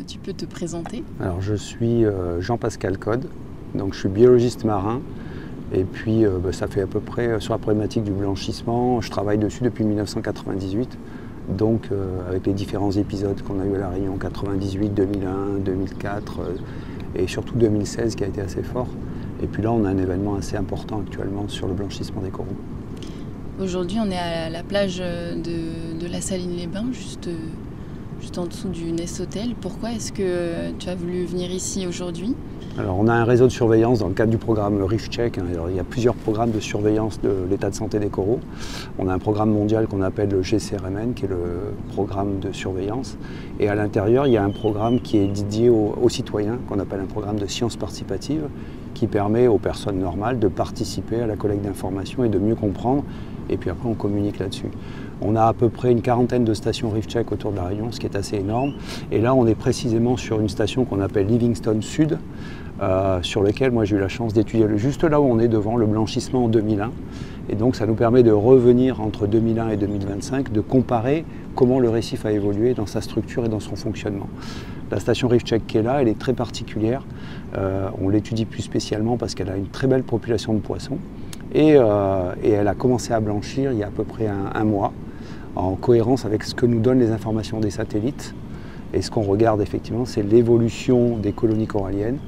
tu peux te présenter? Alors je suis Jean-Pascal Code, donc je suis biologiste marin et puis ça fait à peu près sur la problématique du blanchissement, je travaille dessus depuis 1998, donc avec les différents épisodes qu'on a eu à La Réunion, 98, 2001, 2004 et surtout 2016 qui a été assez fort. Et puis là on a un événement assez important actuellement sur le blanchissement des coraux. Aujourd'hui on est à la plage de la Saline-les-Bains, juste en dessous du Nest Hotel. Pourquoi est-ce que tu as voulu venir ici aujourd'hui? Alors on a un réseau de surveillance dans le cadre du programme Reef Check. Alors, il y a plusieurs programmes de surveillance de l'état de santé des coraux. On a un programme mondial qu'on appelle le GCRMN, qui est le programme de surveillance. Et à l'intérieur, il y a un programme qui est dédié aux citoyens, qu'on appelle un programme de sciences participatives, qui permet aux personnes normales de participer à la collecte d'informations et de mieux comprendre. Et puis après, on communique là-dessus. On a à peu près une quarantaine de stations Reef Check autour de La Réunion, ce qui est assez énorme. Et là, on est précisément sur une station qu'on appelle Livingstone Sud, sur lequel moi j'ai eu la chance d'étudier juste là où on est devant le blanchissement en 2001. Et donc ça nous permet de revenir entre 2001 et 2025, de comparer comment le récif a évolué dans sa structure et dans son fonctionnement. La station Reef Check qui est là, elle est très particulière. On l'étudie plus spécialement parce qu'elle a une très belle population de poissons. Et elle a commencé à blanchir il y a à peu près un mois, en cohérence avec ce que nous donnent les informations des satellites. Et ce qu'on regarde effectivement, c'est l'évolution des colonies coralliennes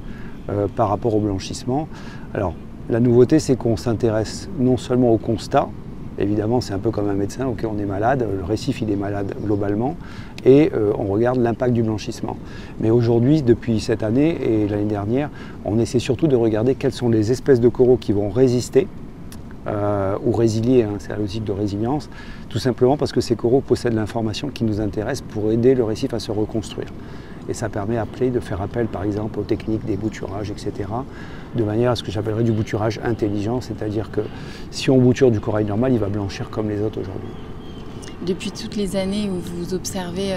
par rapport au blanchissement. Alors, la nouveauté, c'est qu'on s'intéresse non seulement au constat, évidemment c'est un peu comme un médecin, ok, on est malade, le récif il est malade globalement, et on regarde l'impact du blanchissement. Mais aujourd'hui, depuis cette année et l'année dernière, on essaie surtout de regarder quelles sont les espèces de coraux qui vont résister, ou résilier, hein, c'est la logique de résilience, tout simplement parce que ces coraux possèdent l'information qui nous intéresse pour aider le récif à se reconstruire. Et ça permet de faire appel par exemple aux techniques des bouturages, etc., de manière à ce que j'appellerais du bouturage intelligent, c'est-à-dire que si on bouture du corail normal, il va blanchir comme les autres aujourd'hui. Depuis toutes les années où vous observez,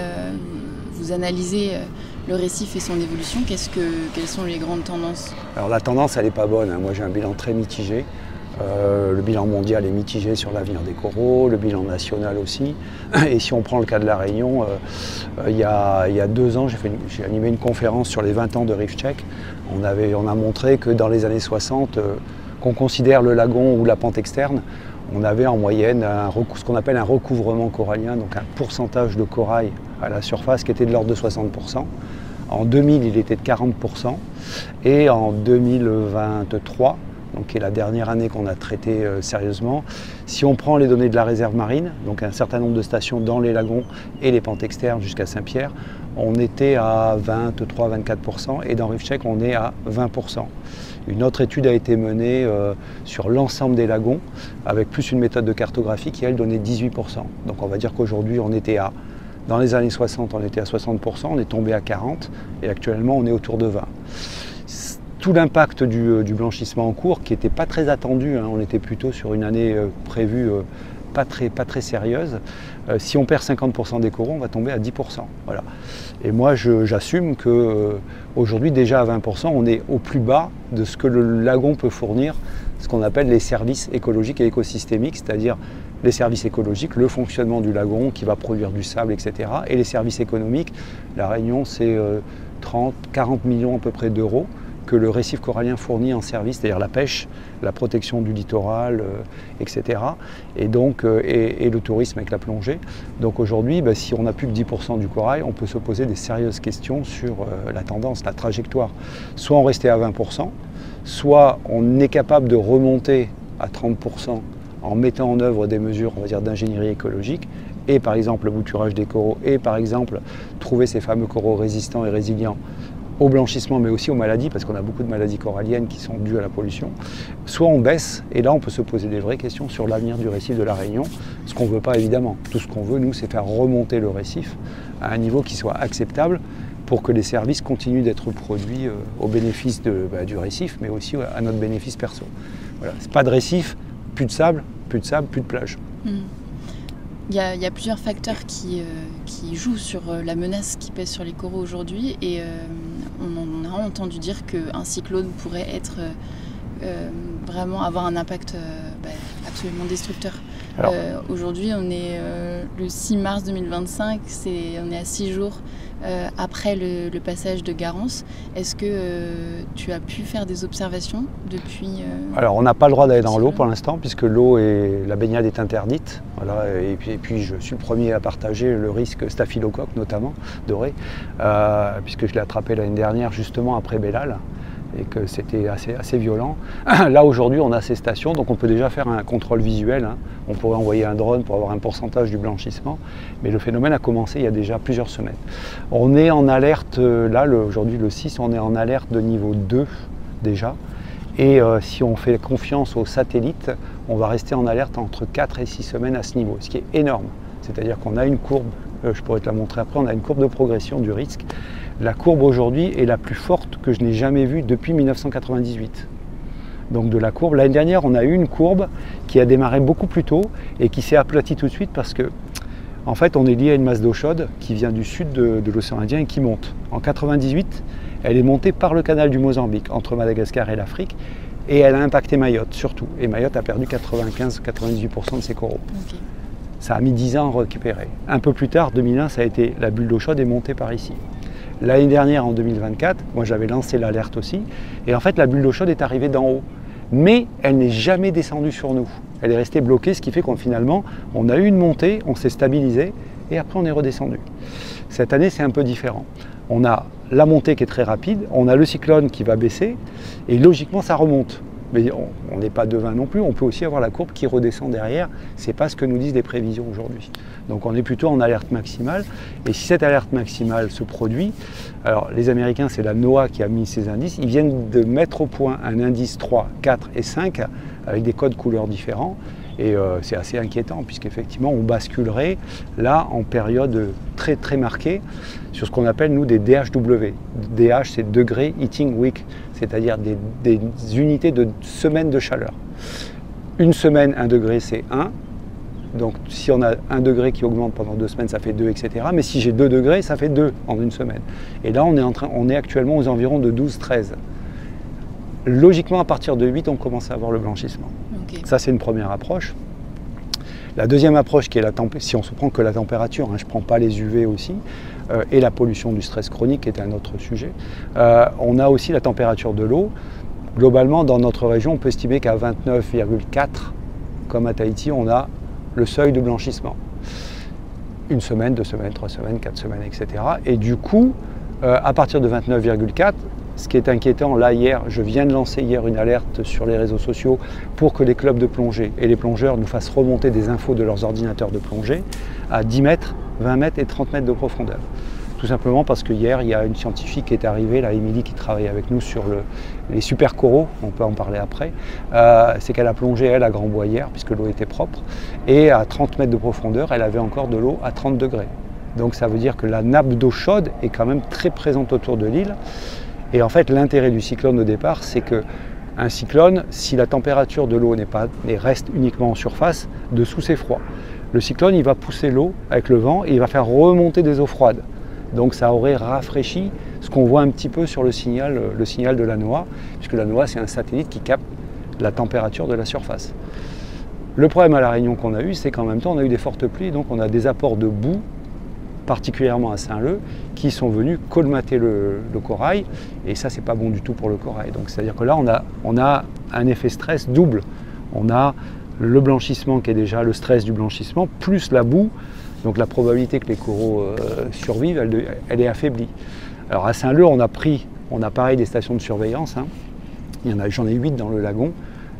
vous analysez le récif et son évolution, quelles sont les grandes tendances? Alors la tendance, elle n'est pas bonne, hein. Moi j'ai un bilan très mitigé. Le bilan mondial est mitigé sur l'avenir des coraux, le bilan national aussi. Et si on prend le cas de La Réunion, il y a 2 ans, j'ai animé une conférence sur les 20 ans de Reef Check. On a montré que dans les années 60, qu'on considère le lagon ou la pente externe, on avait en moyenne ce qu'on appelle un recouvrement corallien, donc un pourcentage de corail à la surface qui était de l'ordre de 60%. En 2000, il était de 40%. Et en 2023, donc qui est la dernière année qu'on a traité sérieusement. Si on prend les données de la réserve marine, donc un certain nombre de stations dans les lagons et les pentes externes jusqu'à Saint-Pierre, on était à 23-24% et dans Reef Check on est à 20%. Une autre étude a été menée sur l'ensemble des lagons avec plus une méthode de cartographie qui elle donnait 18%. Donc on va dire qu'aujourd'hui on était dans les années 60 on était à 60%, on est tombé à 40% et actuellement on est autour de 20%. Tout l'impact du blanchissement en cours, qui n'était pas très attendu, hein, on était plutôt sur une année prévue pas très sérieuse. Si on perd 50% des coraux, on va tomber à 10%. Voilà. Et moi, j'assume qu'aujourd'hui, déjà à 20%, on est au plus bas de ce que le lagon peut fournir, ce qu'on appelle les services écologiques et écosystémiques, c'est-à-dire les services écologiques, le fonctionnement du lagon qui va produire du sable, etc. Et les services économiques, La Réunion, c'est 30-40 millions à peu près d'euros que le récif corallien fournit en service, c'est-à-dire la pêche, la protection du littoral, etc. Et donc, et le tourisme avec la plongée. Donc aujourd'hui, si on n'a plus que 10% du corail, on peut se poser des sérieuses questions sur la tendance, la trajectoire. Soit on restait à 20%, soit on est capable de remonter à 30% en mettant en œuvre des mesures, on va dire, d'ingénierie écologique, et par exemple le bouturage des coraux, et par exemple trouver ces fameux coraux résistants et résilients au blanchissement mais aussi aux maladies, parce qu'on a beaucoup de maladies coralliennes qui sont dues à la pollution, soit on baisse, et là on peut se poser des vraies questions sur l'avenir du récif de La Réunion, ce qu'on ne veut pas évidemment. Tout ce qu'on veut, nous, c'est faire remonter le récif à un niveau qui soit acceptable pour que les services continuent d'être produits au bénéfice du récif, mais aussi à notre bénéfice perso. Voilà. Pas de récif, plus de sable, plus de plage. Il y a plusieurs facteurs qui jouent sur la menace qui pèse sur les coraux aujourd'hui et on a entendu dire qu'un cyclone pourrait vraiment avoir un impact absolument destructeur. Alors, Aujourd'hui, on est le 6 mars 2025, on est à 6 jours après le passage de Garance. Est-ce que tu as pu faire des observations depuis alors on n'a pas le droit d'aller dans l'eau pour l'instant, puisque la baignade est interdite. Voilà, et puis je suis le premier à partager le risque staphylocoque, notamment doré, puisque je l'ai attrapé l'année dernière, justement après Bellal, et que c'était assez violent. Là aujourd'hui on a ces stations, donc on peut déjà faire un contrôle visuel, hein. On pourrait envoyer un drone pour avoir un pourcentage du blanchissement, mais le phénomène a commencé il y a déjà plusieurs semaines. On est en alerte, là aujourd'hui le 6, on est en alerte de niveau 2 déjà, et si on fait confiance aux satellites, on va rester en alerte entre 4 et 6 semaines à ce niveau, ce qui est énorme. C'est-à-dire qu'on a une courbe, je pourrais te la montrer après, on a une courbe de progression du risque. La courbe aujourd'hui est la plus forte que je n'ai jamais vue depuis 1998. Donc de la courbe, l'année dernière on a eu une courbe qui a démarré beaucoup plus tôt et qui s'est aplatie tout de suite parce que en fait on est lié à une masse d'eau chaude qui vient du sud de l'océan Indien et qui monte. En 1998, elle est montée par le canal du Mozambique entre Madagascar et l'Afrique et elle a impacté Mayotte surtout. Et Mayotte a perdu 95-98% de ses coraux. Okay. Ça a mis 10 ans à récupérer. Un peu plus tard, 2001, ça a été la bulle d'eau chaude est montée par ici. L'année dernière, en 2024, moi j'avais lancé l'alerte aussi, et en fait la bulle d'eau chaude est arrivée d'en haut. Mais elle n'est jamais descendue sur nous. Elle est restée bloquée, ce qui fait qu'on finalement, on a eu une montée, on s'est stabilisé, et après on est redescendu. Cette année, c'est un peu différent. On a la montée qui est très rapide, on a le cyclone qui va baisser, et logiquement ça remonte. Mais on n'est pas devin non plus, on peut aussi avoir la courbe qui redescend derrière, c'est pas ce que nous disent les prévisions aujourd'hui. Donc on est plutôt en alerte maximale, et si cette alerte maximale se produit, alors les Américains, c'est la NOAA qui a mis ces indices, ils viennent de mettre au point un indice 3, 4 et 5 avec des codes couleurs différents, et c'est assez inquiétant puisqu'effectivement on basculerait là en période très très marquée sur ce qu'on appelle nous des DHW. DH c'est Degré Heating Week, c'est-à-dire des unités de semaines de chaleur. Une semaine, 1 degré c'est 1, donc si on a 1 degré qui augmente pendant 2 semaines ça fait 2, etc. Mais si j'ai 2 degrés ça fait 2 en une semaine. Et là on est actuellement aux environs de 12-13. Logiquement, à partir de 8, on commence à avoir le blanchissement. Okay. Ça, c'est une première approche. La deuxième approche, qui est si on se prend que la température, hein, je ne prends pas les UV aussi, et la pollution du stress chronique, qui est un autre sujet, on a aussi la température de l'eau. Globalement, dans notre région, on peut estimer qu'à 29,4, comme à Tahiti, on a le seuil de blanchissement. 1 semaine, 2 semaines, 3 semaines, 4 semaines, etc. Et du coup, à partir de 29,4, ce qui est inquiétant, là hier, je viens de lancer hier une alerte sur les réseaux sociaux pour que les clubs de plongée et les plongeurs nous fassent remonter des infos de leurs ordinateurs de plongée à 10 mètres, 20 mètres et 30 mètres de profondeur. Tout simplement parce que hier, il y a une scientifique qui est arrivée, là, Émilie, qui travaille avec nous sur les super coraux, on peut en parler après, c'est qu'elle a plongé, elle, à Grand-Bois hier, puisque l'eau était propre, et à 30 mètres de profondeur, elle avait encore de l'eau à 30 degrés. Donc ça veut dire que la nappe d'eau chaude est quand même très présente autour de l'île. Et en fait, l'intérêt du cyclone au départ, c'est qu'un cyclone, si la température de l'eau reste uniquement en surface, dessous c'est froid. Le cyclone, il va pousser l'eau avec le vent et il va faire remonter des eaux froides. Donc ça aurait rafraîchi ce qu'on voit un petit peu sur le signal de la NOAA, puisque la NOAA, c'est un satellite qui capte la température de la surface. Le problème à La Réunion qu'on a eu, c'est qu'en même temps, on a eu des fortes pluies, donc on a des apports de boue, particulièrement à Saint-Leu, qui sont venus colmater le corail, et ça c'est pas bon du tout pour le corail. Donc c'est à dire que là on a un effet stress double. On a le blanchissement qui est déjà le stress du blanchissement, plus la boue, donc la probabilité que les coraux survivent, elle est affaiblie. Alors à Saint-Leu on a pareil des stations de surveillance, hein. J'en ai 8 dans le lagon,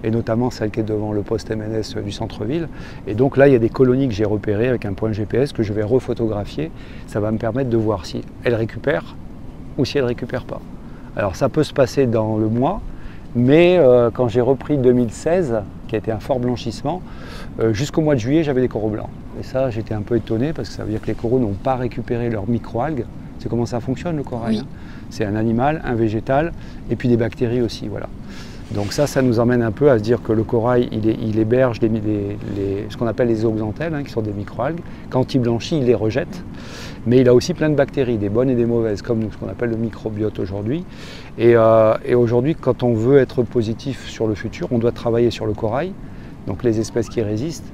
et notamment celle qui est devant le poste MNS du centre-ville. Et donc là, il y a des colonies que j'ai repérées avec un point GPS que je vais refotographier. Ça va me permettre de voir si elles récupèrent ou si elles ne récupèrent pas. Alors ça peut se passer dans le mois, mais quand j'ai repris 2016, qui a été un fort blanchissement, jusqu'au mois de juillet, j'avais des coraux blancs. Et ça, j'étais un peu étonné parce que ça veut dire que les coraux n'ont pas récupéré leurs microalgues. C'est comment ça fonctionne le corail, hein. C'est un animal, un végétal, et puis des bactéries aussi, voilà. Donc ça nous emmène un peu à se dire que le corail, il héberge ce qu'on appelle les zooxanthelles, hein, qui sont des microalgues. Quand il blanchit, il les rejette. Mais il a aussi plein de bactéries, des bonnes et des mauvaises, comme ce qu'on appelle le microbiote aujourd'hui. Et aujourd'hui, quand on veut être positif sur le futur, on doit travailler sur le corail, donc les espèces qui résistent.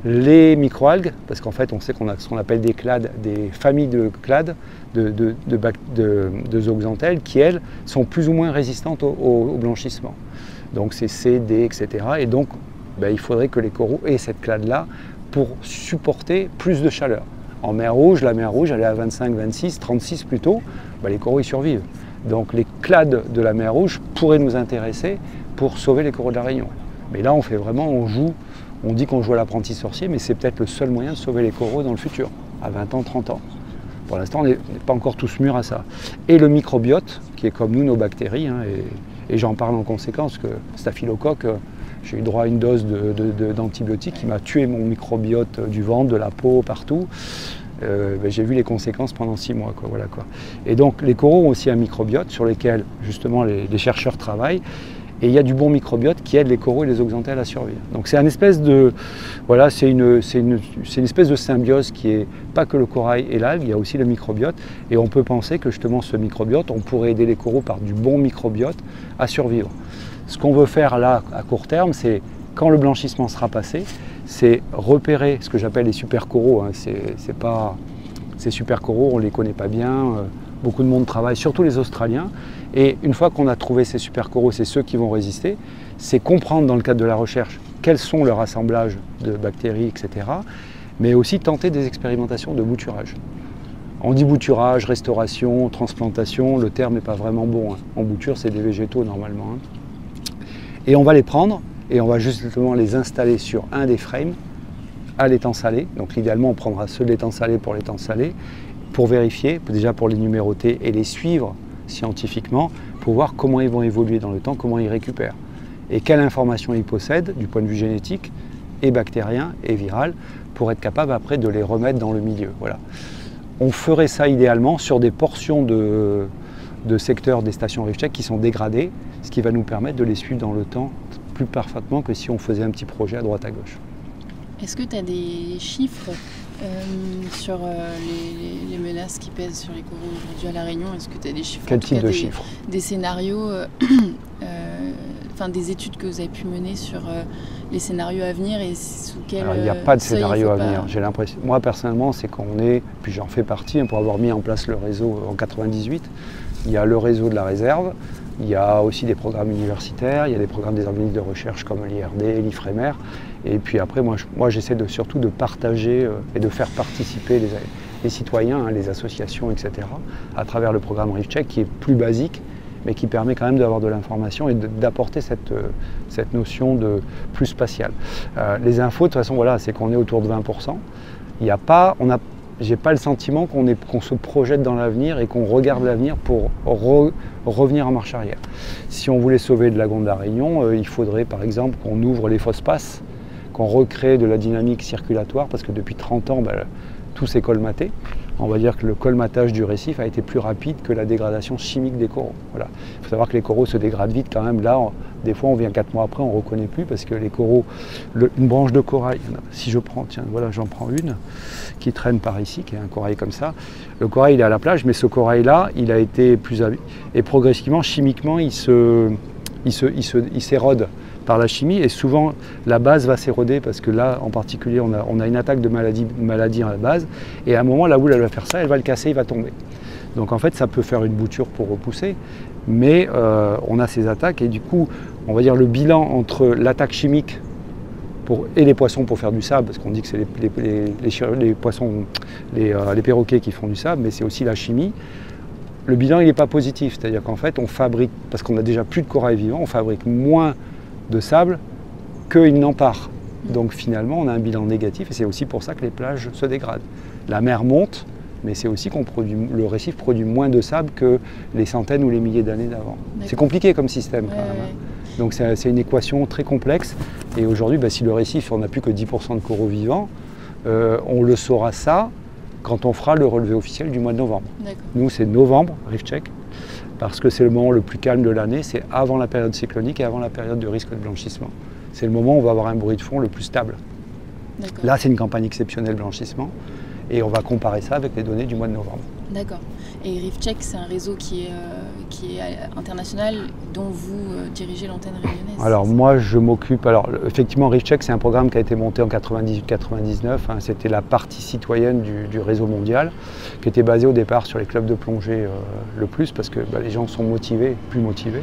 les microalgues, parce qu'en fait on sait qu'on a ce qu'on appelle des clades, des familles de clades, de zooxanthelles qui elles sont plus ou moins résistantes au blanchissement. Donc c'est C, D, etc. Et donc il faudrait que les coraux aient cette clade-là pour supporter plus de chaleur. En mer Rouge, la mer Rouge elle est à 25, 26, 36 plutôt, les coraux y survivent. Donc les clades de la mer Rouge pourraient nous intéresser pour sauver les coraux de la Réunion. Mais là on fait vraiment, on dit qu'on joue à l'apprenti sorcier, mais c'est peut-être le seul moyen de sauver les coraux dans le futur, à 20 ans, 30 ans. Pour l'instant, on n'est pas encore tous mûrs à ça. Et le microbiote, qui est comme nous, nos bactéries, et j'en parle en conséquence, que staphylocoque, j'ai eu droit à une dose d'antibiotiques qui m'a tué mon microbiote du ventre, de la peau, partout. J'ai vu les conséquences pendant 6 mois. Voilà. Et donc, les coraux ont aussi un microbiote sur lequel, justement, les chercheurs travaillent. Et il y a du bon microbiote qui aide les coraux et les zooxanthelles à survivre. Donc c'est une espèce de, voilà, c'est une espèce de symbiose qui est pas que le corail et l'algue, il y a aussi le microbiote. Et on peut penser que justement ce microbiote, on pourrait aider les coraux par du bon microbiote à survivre. Ce qu'on veut faire là à court terme, c'est quand le blanchissement sera passé, c'est repérer ce que j'appelle les super coraux. Ces super coraux, on ne les connaît pas bien. Beaucoup de monde travaille, surtout les Australiens. Et une fois qu'on a trouvé ces super coraux, c'est ceux qui vont résister, c'est comprendre dans le cadre de la recherche quels sont leurs assemblages de bactéries, etc. Mais aussi tenter des expérimentations de bouturage. On dit bouturage, restauration, transplantation, le terme n'est pas vraiment bon. En bouture, c'est des végétaux normalement. Et on va les prendre et on va justement les installer sur un des frames à l'étang salé. Donc idéalement, on prendra ceux de l'étang salé pour l'étang salé, pour vérifier, déjà pour les numéroter et les suivre scientifiquement, pour voir comment ils vont évoluer dans le temps, comment ils récupèrent. Et quelle information ils possèdent du point de vue génétique, et bactérien, et viral, pour être capable après de les remettre dans le milieu. Voilà. On ferait ça idéalement sur des portions de secteurs des stations RIFCHEC qui sont dégradées, ce qui va nous permettre de les suivre dans le temps plus parfaitement que si on faisait un petit projet à droite à gauche. Est-ce que tu as des chiffres sur les menaces qui pèsent sur les coraux aujourd'hui à La Réunion? Est-ce que tu as des chiffres? Quel type de chiffres? Des scénarios, des études que vous avez pu mener sur les scénarios à venir et sous quel Alors, il n'y a pas de scénario à pas... venir. J'ai l'impression, moi personnellement, c'est qu'on est, puis j'en fais partie, pour avoir mis en place le réseau en 98, il y a le réseau de la réserve, il y a aussi des programmes universitaires, il y a des programmes des organismes de recherche comme l'IRD, l'IFREMER. Et puis après, moi j'essaie surtout de partager et de faire participer les citoyens, les associations, etc. à travers le programme RIFCHEC qui est plus basique, mais qui permet quand même d'avoir de l'information et d'apporter cette notion de plus spatiale. Les infos, de toute façon, voilà, c'est qu'on est autour de 20%. Il n'y a pas, j'ai pas le sentiment qu'on se projette dans l'avenir et qu'on regarde l'avenir pour revenir en marche arrière. Si on voulait sauver le lagon de la Réunion, il faudrait par exemple qu'on ouvre les fosses passes, qu'on recrée de la dynamique circulatoire, parce que depuis 30 ans, tout s'est colmaté. On va dire que le colmatage du récif a été plus rapide que la dégradation chimique des coraux. Voilà. Il faut savoir que les coraux se dégradent vite quand même. Là, des fois, on vient 4 mois après, on ne reconnaît plus parce que les coraux, une branche de corail, si je prends, tiens, voilà, j'en prends une qui traîne par ici, qui est un corail comme ça. Le corail, il est à la plage, mais ce corail-là, il a été plus... Et progressivement, chimiquement, il s'érode par la chimie et souvent la base va s'éroder parce que là en particulier on a une attaque de maladie à la base et à un moment là où elle va faire ça, elle va le casser, il va tomber. Donc en fait ça peut faire une bouture pour repousser, mais on a ces attaques et du coup on va dire le bilan entre l'attaque chimique et les poissons pour faire du sable, parce qu'on dit que c'est les poissons, les perroquets qui font du sable, mais c'est aussi la chimie. Le bilan il n'est pas positif, c'est-à-dire qu'en fait on fabrique, parce qu'on a déjà plus de corail vivant, on fabrique moins de sable qu'il n'en part. Donc finalement on a un bilan négatif et c'est aussi pour ça que les plages se dégradent. La mer monte, mais c'est aussi le récif produit moins de sable que les centaines ou les milliers d'années d'avant. C'est compliqué comme système quand même. Donc c'est une équation très complexe et aujourd'hui si le récif on n'a plus que 10% de coraux vivants, on le saura ça quand on fera le relevé officiel du mois de novembre. Nous c'est novembre, RIFCHEC, parce que c'est le moment le plus calme de l'année, c'est avant la période cyclonique et avant la période de risque de blanchissement. C'est le moment où on va avoir un bruit de fond le plus stable. Là, c'est une campagne exceptionnelle blanchissement et on va comparer ça avec les données du mois de novembre. D'accord. Et ReefCheck, c'est un réseau qui est international, dont vous dirigez l'antenne réunionnaise. Alors moi je m'occupe, alors effectivement ReefCheck c'est un programme qui a été monté en 98-99, hein, c'était la partie citoyenne du réseau mondial, qui était basé au départ sur les clubs de plongée le plus, parce que les gens sont motivés, plus motivés.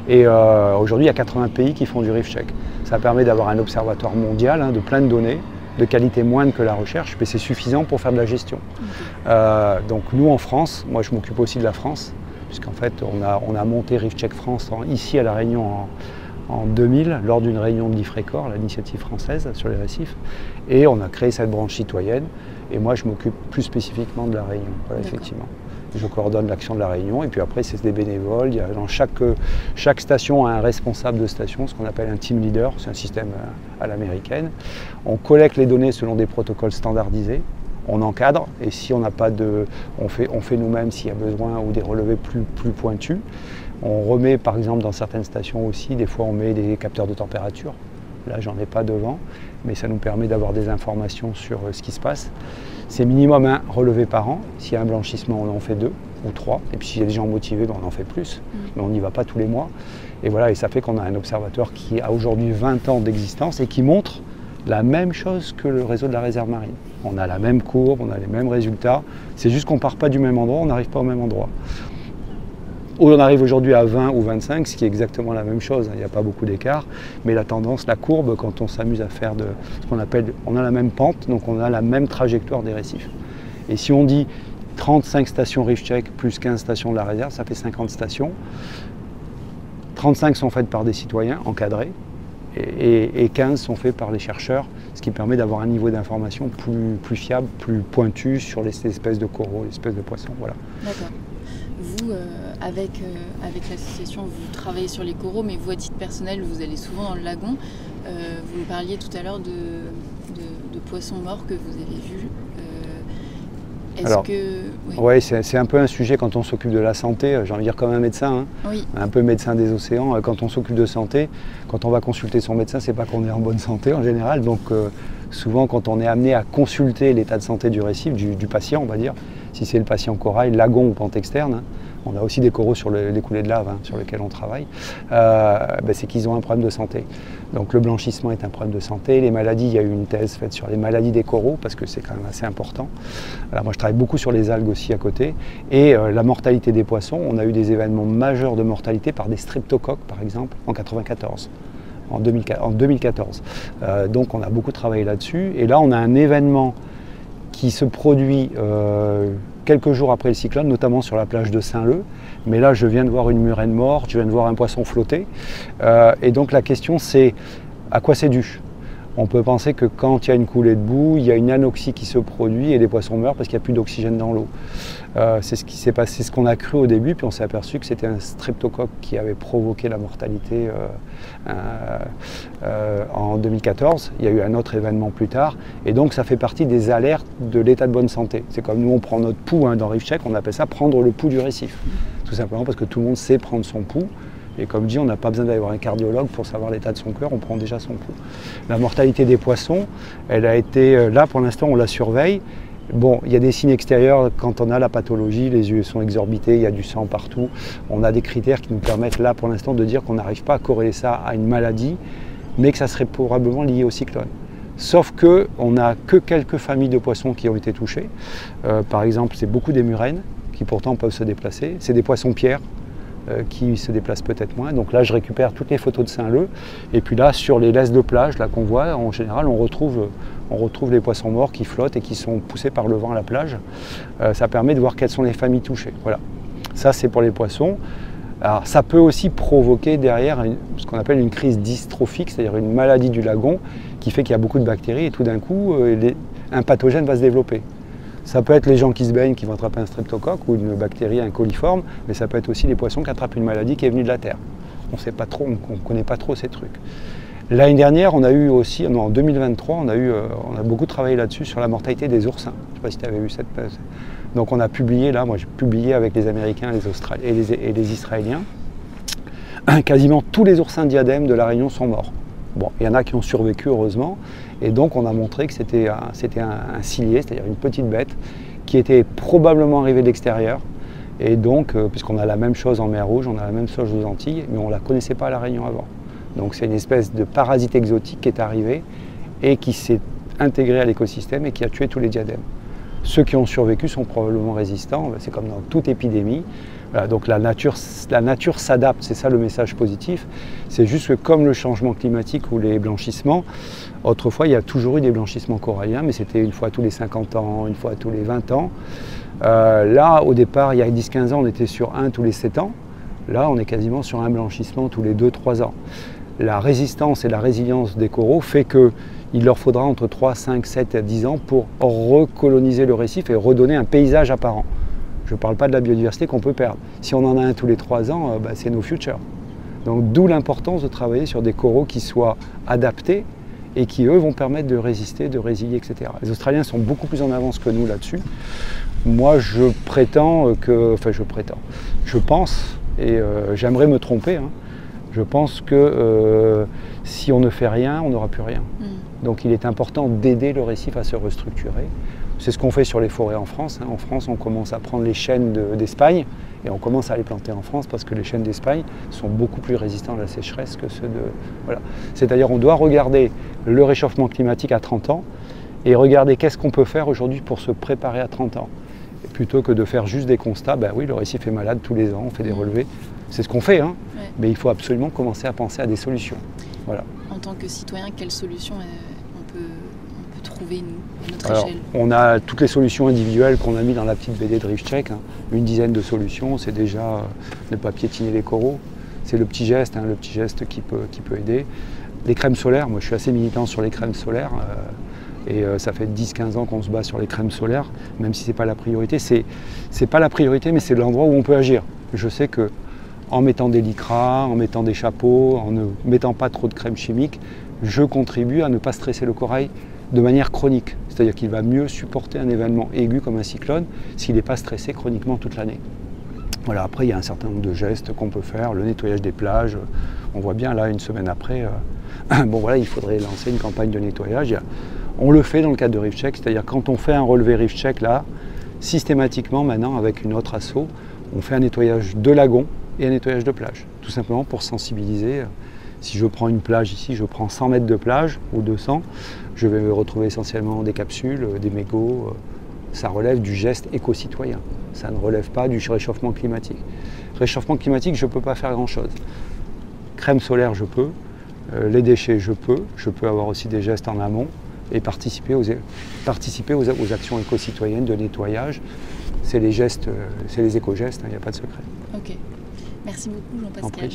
Et aujourd'hui il y a 80 pays qui font du ReefCheck. Ça permet d'avoir un observatoire mondial, hein, de plein de données, de qualité moindre que la recherche, mais c'est suffisant pour faire de la gestion. Okay. Donc nous en France, moi je m'occupe aussi de la France, puisqu'en fait on a monté ReefCheck France ici à La Réunion en 2000, lors d'une réunion de l'IFRECOR, l'initiative française sur les récifs, et on a créé cette branche citoyenne, et moi je m'occupe plus spécifiquement de La Réunion, voilà, effectivement. Je coordonne l'action de La Réunion, et puis après c'est des bénévoles. Il y a dans chaque station a un responsable de station, ce qu'on appelle un team leader, c'est un système à l'américaine. On collecte les données selon des protocoles standardisés, on encadre, et si on n'a pas de... On fait nous-mêmes s'il y a besoin, ou des relevés plus pointus. On remet par exemple dans certaines stations aussi, des fois on met des capteurs de température. Là j'en ai pas devant, mais ça nous permet d'avoir des informations sur ce qui se passe. C'est minimum un relevé par an. S'il y a un blanchissement, on en fait 2 ou 3. Et puis s'il y a des gens motivés, on en fait plus. Mais on n'y va pas tous les mois. Et voilà, et ça fait qu'on a un observatoire qui a aujourd'hui 20 ans d'existence et qui montre la même chose que le réseau de la réserve marine. On a la même courbe, on a les mêmes résultats. C'est juste qu'on ne part pas du même endroit, on n'arrive pas au même endroit. On arrive aujourd'hui à 20 ou 25, ce qui est exactement la même chose, il n'y a pas beaucoup d'écart, mais la tendance, la courbe, quand on s'amuse à faire de ce qu'on appelle, on a la même pente, donc on a la même trajectoire des récifs. Et si on dit 35 stations ReefCheck plus 15 stations de la réserve, ça fait 50 stations. 35 sont faites par des citoyens encadrés, et 15 sont faits par les chercheurs, ce qui permet d'avoir un niveau d'information plus fiable, plus pointu sur les espèces de coraux, les espèces de poissons. Voilà. D'accord. Vous, avec l'association, vous travaillez sur les coraux, mais vous, à titre personnel, vous allez souvent dans le lagon. Vous me parliez tout à l'heure de poissons morts que vous avez vus. Oui, c'est un peu un sujet quand on s'occupe de la santé, j'ai envie de dire comme un médecin, hein, oui. Un peu médecin des océans. Quand on s'occupe de santé, quand on va consulter son médecin, c'est pas qu'on est en bonne santé en général. Donc souvent quand on est amené à consulter l'état de santé du récif, du patient on va dire, si c'est le patient corail, lagon ou pente externe, hein, on a aussi des coraux sur les coulées de lave, hein, sur lesquels on travaille, c'est qu'ils ont un problème de santé. Donc le blanchissement est un problème de santé. Les maladies, il y a eu une thèse faite sur les maladies des coraux, parce que c'est quand même assez important. Alors moi je travaille beaucoup sur les algues aussi à côté. Et la mortalité des poissons, on a eu des événements majeurs de mortalité par des streptocoques par exemple, en 1994. En 2014. Donc on a beaucoup travaillé là-dessus. Et là on a un événement qui se produit quelques jours après le cyclone, notamment sur la plage de Saint-Leu. Mais là, je viens de voir une murène morte, je viens de voir un poisson flotter. Et donc la question, c'est à quoi c'est dû? On peut penser que quand il y a une coulée de boue, il y a une anoxie qui se produit et les poissons meurent parce qu'il n'y a plus d'oxygène dans l'eau. C'est ce qui s'est passé, c'est ce qu'on a cru au début, puis on s'est aperçu que c'était un streptocoque qui avait provoqué la mortalité en 2014. Il y a eu un autre événement plus tard, et donc ça fait partie des alertes de l'état de bonne santé. C'est comme nous on prend notre pouls, hein, dans ReefCheck, on appelle ça prendre le pouls du récif. Tout simplement parce que tout le monde sait prendre son pouls. Et comme dit, on n'a pas besoin d'aller voir un cardiologue pour savoir l'état de son cœur, on prend déjà son pouls. La mortalité des poissons, elle a été, là pour l'instant on la surveille. Bon, il y a des signes extérieurs quand on a la pathologie, les yeux sont exorbités, il y a du sang partout. On a des critères qui nous permettent là pour l'instant de dire qu'on n'arrive pas à corréler ça à une maladie, mais que ça serait probablement lié au cyclone. Sauf qu'on n'a que quelques familles de poissons qui ont été touchées. Par exemple, c'est beaucoup des murènes qui pourtant peuvent se déplacer. C'est des poissons-pierres qui se déplacent peut-être moins. Donc là, je récupère toutes les photos de Saint-Leu. Et puis là, sur les laisses de plage là qu'on voit, en général, on retrouve les poissons morts qui flottent et qui sont poussés par le vent à la plage. Ça permet de voir quelles sont les familles touchées. Voilà. Ça, c'est pour les poissons. Alors, ça peut aussi provoquer derrière ce qu'on appelle une crise dystrophique, c'est-à-dire une maladie du lagon qui fait qu'il y a beaucoup de bactéries et tout d'un coup, un pathogène va se développer. Ça peut être les gens qui se baignent qui vont attraper un streptocoque ou une bactérie, un coliforme, mais ça peut être aussi les poissons qui attrapent une maladie qui est venue de la terre. On sait pas trop, on ne connaît pas trop ces trucs. L'année dernière, on a eu aussi, en 2023, on a beaucoup travaillé là-dessus sur la mortalité des oursins. Je ne sais pas si tu avais vu cette thèse. Donc on a publié, là, moi j'ai publié avec les Américains et les Israéliens, quasiment tous les oursins diadèmes de la Réunion sont morts. Bon, il y en a qui ont survécu heureusement, et donc on a montré que c'était un cilié, c'est-à-dire une petite bête qui étaient probablement arrivés de l'extérieur. Et donc, puisqu'on a la même chose en mer Rouge, on a la même chose aux Antilles, mais on ne la connaissait pas à La Réunion avant. Donc c'est une espèce de parasite exotique qui est arrivé et qui s'est intégré à l'écosystème et qui a tué tous les diadèmes. Ceux qui ont survécu sont probablement résistants, c'est comme dans toute épidémie. Voilà, donc la nature s'adapte, c'est ça le message positif. C'est juste que comme le changement climatique ou les blanchissements, autrefois il y a toujours eu des blanchissements coralliens, mais c'était une fois tous les 50 ans, une fois tous les 20 ans. Là, au départ, il y a 10-15 ans, on était sur un tous les 7 ans. Là, on est quasiment sur un blanchissement tous les 2-3 ans. La résistance et la résilience des coraux fait qu'il leur faudra entre 3, 5, 7 et 10 ans pour recoloniser le récif et redonner un paysage apparent. Je ne parle pas de la biodiversité qu'on peut perdre. Si on en a un tous les 3 ans, c'est no future. Donc d'où l'importance de travailler sur des coraux qui soient adaptés et qui, eux, vont permettre de résister, de résilier, etc. Les Australiens sont beaucoup plus en avance que nous là-dessus. Moi, je pense, et j'aimerais me tromper, hein, je pense que si on ne fait rien, on n'aura plus rien. Donc il est important d'aider le récif à se restructurer. C'est ce qu'on fait sur les forêts en France. En France, on commence à prendre les chênes d'Espagne et on commence à les planter en France parce que les chênes d'Espagne sont beaucoup plus résistants à la sécheresse que ceux de... Voilà. C'est-à-dire on doit regarder le réchauffement climatique à 30 ans et regarder qu'est-ce qu'on peut faire aujourd'hui pour se préparer à 30 ans. Et plutôt que de faire juste des constats, ben oui, le récif est malade tous les ans, on fait des relevés. C'est ce qu'on fait, hein, ouais. Mais il faut absolument commencer à penser à des solutions. Voilà. En tant que citoyen, quelles solutions on peut trouver, nous, à notre échelle? On a toutes les solutions individuelles qu'on a mis dans la petite BD de Reef Check, hein. Une dizaine de solutions, c'est déjà ne pas piétiner les coraux. C'est le petit geste, hein, le petit geste qui peut aider. Les crèmes solaires, moi je suis assez militant sur les crèmes solaires. Ça fait 10-15 ans qu'on se bat sur les crèmes solaires, même si ce n'est pas la priorité. C'est pas la priorité, mais c'est l'endroit où on peut agir. Je sais qu'en mettant des lycras, en mettant des chapeaux, en ne mettant pas trop de crème chimique, je contribue à ne pas stresser le corail de manière chronique. C'est-à-dire qu'il va mieux supporter un événement aigu comme un cyclone s'il n'est pas stressé chroniquement toute l'année. Voilà, après, il y a un certain nombre de gestes qu'on peut faire, le nettoyage des plages. On voit bien là, une semaine après, bon voilà, il faudrait lancer une campagne de nettoyage. On le fait dans le cadre de Reef Check, c'est-à-dire quand on fait un relevé Reef Check là, systématiquement maintenant avec une autre asso, on fait un nettoyage de lagon et un nettoyage de plage, tout simplement pour sensibiliser. Si je prends une plage ici, je prends 100 mètres de plage ou 200, je vais me retrouver essentiellement des capsules, des mégots. Ça relève du geste éco-citoyen, ça ne relève pas du réchauffement climatique. Réchauffement climatique, je ne peux pas faire grand-chose. Crème solaire, je peux. Les déchets, je peux avoir aussi des gestes en amont et participer aux actions éco-citoyennes de nettoyage. C'est les gestes, c'est les éco-gestes, il n'y a pas de secret. Ok. Merci beaucoup Jean-Pascal.